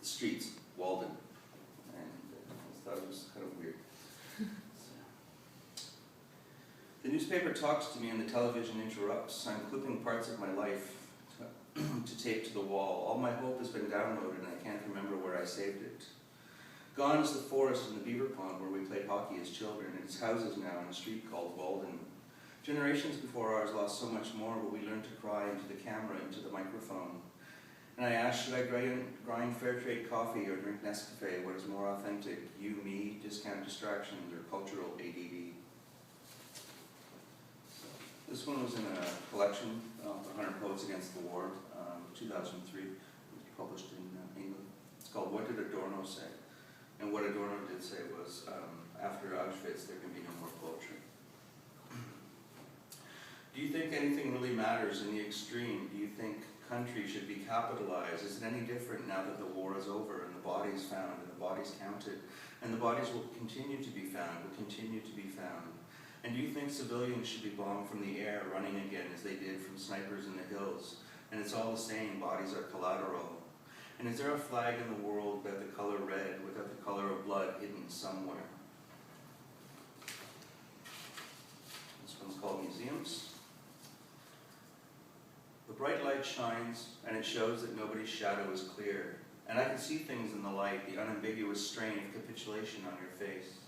the streets, Walden. And I thought it was kind of weird. The newspaper talks to me and the television interrupts. I'm clipping parts of my life to tape to the wall. All my hope has been downloaded and I can't remember where I saved it. Gone is the forest and the beaver pond where we played hockey as children. It's houses now in a street called Walden. Generations before ours lost so much more, but we learned to cry into the camera, into the microphone. And I asked, should I grind fair trade coffee or drink Nescafe? What is more authentic, you, me, discount distractions, or cultural ADD? This one was in a collection of 100 Poets Against the War, 2003. It was published in England. It's called What Did Adorno Say? And what Adorno did say was, after Auschwitz, there can be no more poetry. Do you think anything really matters in the extreme? Do you think country should be capitalized? Is it any different now that the war is over and the bodies found and the bodies counted? And the bodies will continue to be found, will continue to be found. And do you think civilians should be bombed from the air, running again as they did from snipers in the hills? And it's all the same, bodies are collateral. And is there a flag in the world without the color red, without the color of blood hidden somewhere? This one's called Museums. The bright light shines, and it shows that nobody's shadow is clear. And I can see things in the light, the unambiguous strain of capitulation on your face.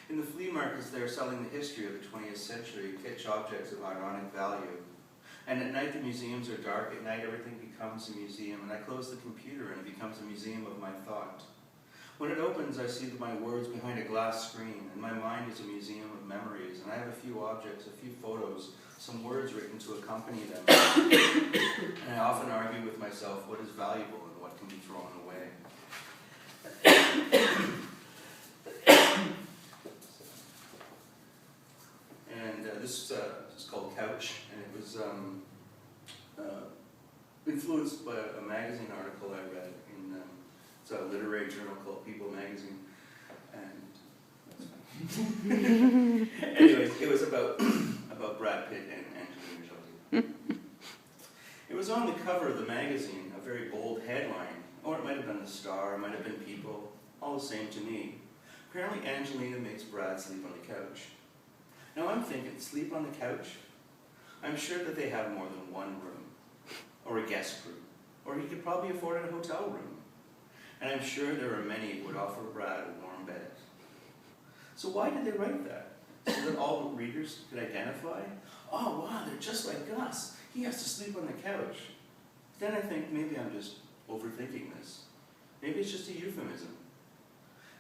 In the flea markets, they are selling the history of the 20th century, kitsch objects of ironic value. And at night, the museums are dark. At night, everything becomes a museum. And I close the computer, and it becomes a museum of my thought. When it opens, I see my words behind a glass screen, and my mind is a museum of memories. And I have a few objects, a few photos, some words written to accompany them. And I often argue with myself what is valuable and what can be thrown away. And this is called Couch, and it was influenced by a magazine article I read in it's a literary journal called People Magazine. And anyways, it was about Brad Pitt and Angelina Jolie. It was on the cover of the magazine, a very bold headline, or it might have been the Star, it might have been People, all the same to me. Apparently Angelina makes Brad sleep on the couch. Now I'm thinking, sleep on the couch? I'm sure that they have more than one room, or a guest room, or he could probably afford a hotel room. And I'm sure there are many who would offer Brad a warm bed. So why did they write that? So that all the readers could identify? Oh wow, they're just like us. He has to sleep on the couch. Then I think maybe I'm just overthinking this. Maybe it's just a euphemism.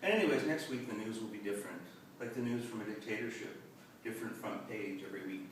And anyways, next week the news will be different. Like the news from a dictatorship. Different front page every week.